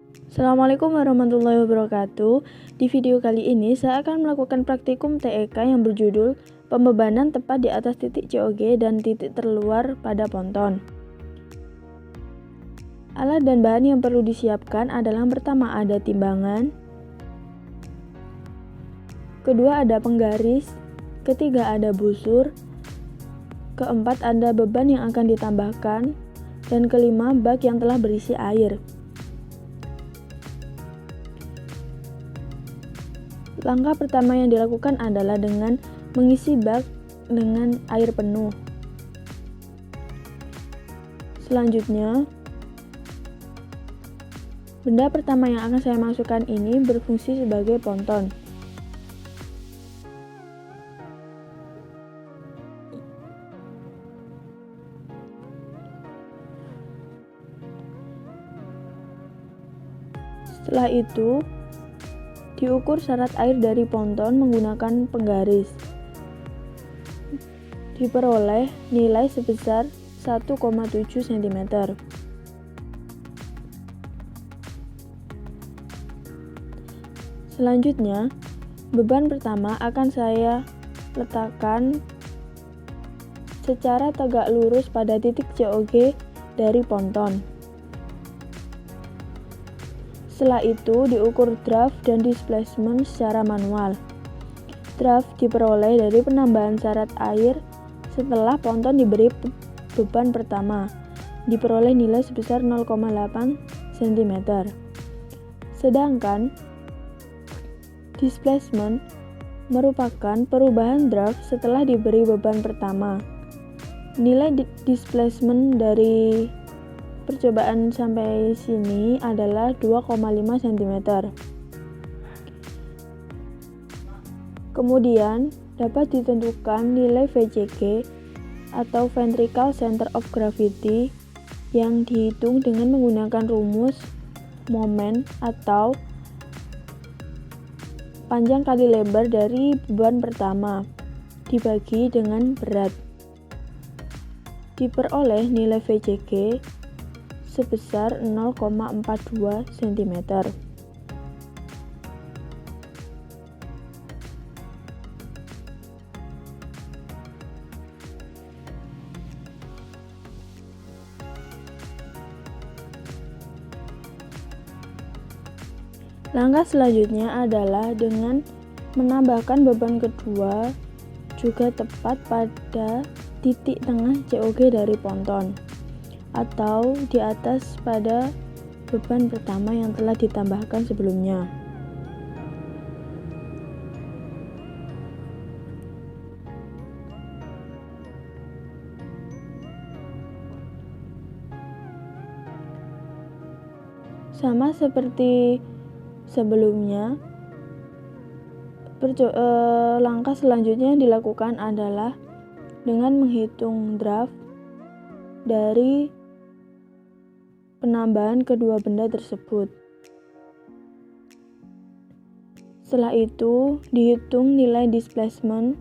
Assalamualaikum warahmatullahi wabarakatuh. Di video kali ini saya akan melakukan praktikum TEK yang berjudul pembebanan tepat di atas titik COG dan titik terluar pada ponton. Alat dan bahan yang perlu disiapkan adalah yang pertama ada timbangan, kedua ada penggaris, ketiga ada busur, keempat ada beban yang akan ditambahkan, dan kelima bak yang telah berisi air. Langkah pertama yang dilakukan adalah dengan mengisi bak dengan air penuh. Selanjutnya, benda pertama yang akan saya masukkan ini berfungsi sebagai ponton. Setelah itu, diukur syarat air dari ponton menggunakan penggaris. Diperoleh nilai sebesar 1,7 cm. Selanjutnya, beban pertama akan saya letakkan secara tegak lurus pada titik COG dari ponton. Setelah itu, diukur draft dan displacement secara manual. Draft diperoleh dari penambahan syarat air setelah ponton diberi beban pertama. Diperoleh nilai sebesar 0,8 cm. Sedangkan displacement merupakan perubahan draft setelah diberi beban pertama. Nilai displacement dari percobaan sampai sini adalah 2,5 cm. Kemudian dapat ditentukan nilai VCG atau Ventricle Center of Gravity yang dihitung dengan menggunakan rumus momen atau panjang kali lebar dari beban pertama dibagi dengan berat. Diperoleh nilai VCG sebesar 0,42 cm. Langkah selanjutnya adalah dengan menambahkan beban kedua juga tepat pada titik tengah COG dari ponton, atau di atas pada beban pertama yang telah ditambahkan sebelumnya. Sama seperti sebelumnya, langkah selanjutnya yang dilakukan adalah dengan menghitung draft dari penambahan kedua benda tersebut. Setelah itu, dihitung nilai displacement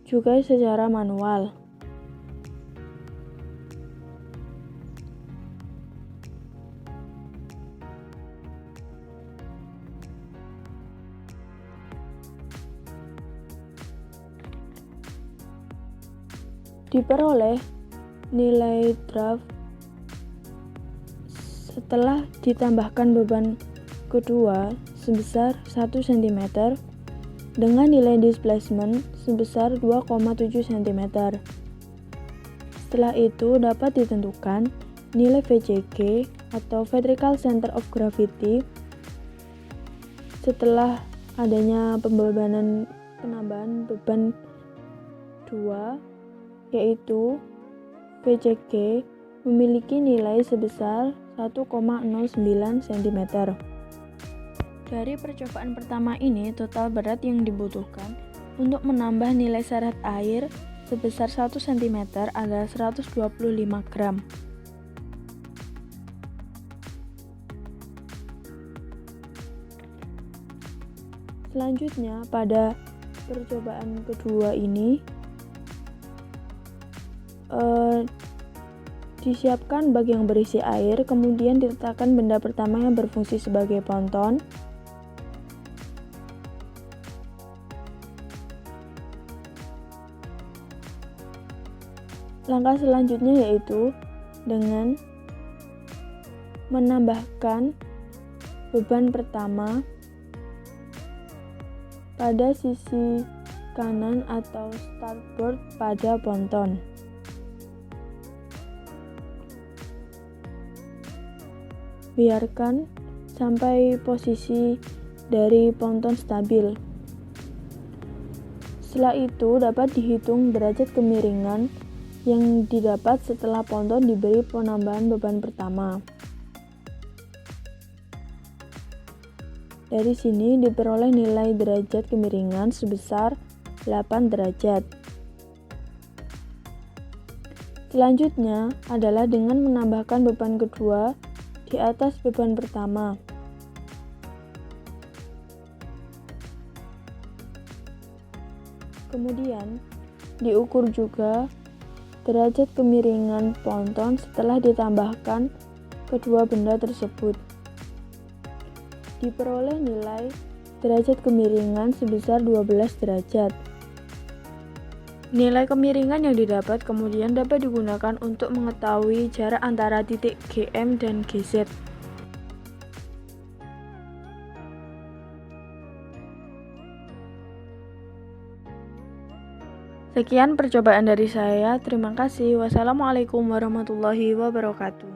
juga secara manual. Diperoleh nilai draft setelah ditambahkan beban kedua sebesar 1 cm dengan nilai displacement sebesar 2,7 cm. Setelah itu dapat ditentukan nilai VCG atau Ventricle Center of Gravity setelah adanya penambahan beban 2, yaitu VCG memiliki nilai sebesar 1,09 cm. Dari percobaan pertama ini, total berat yang dibutuhkan untuk menambah nilai syarat air sebesar 1 cm adalah 125 gram. Selanjutnya, pada percobaan kedua ini Disiapkan bag yang berisi air, kemudian diletakkan benda pertama yang berfungsi sebagai ponton. Langkah selanjutnya yaitu dengan menambahkan beban pertama pada sisi kanan atau starboard pada ponton. Biarkan sampai posisi dari ponton stabil. Setelah itu dapat dihitung derajat kemiringan yang didapat setelah ponton diberi penambahan beban pertama. Dari sini diperoleh nilai derajat kemiringan sebesar 8 derajat. Selanjutnya adalah dengan menambahkan beban kedua di atas beban pertama. Kemudian diukur juga derajat kemiringan ponton setelah ditambahkan kedua benda tersebut. Diperoleh nilai derajat kemiringan sebesar 12 derajat. Nilai kemiringan yang didapat kemudian dapat digunakan untuk mengetahui jarak antara titik GM dan GZ. Sekian percobaan dari saya. Terima kasih. Wassalamualaikum warahmatullahi wabarakatuh.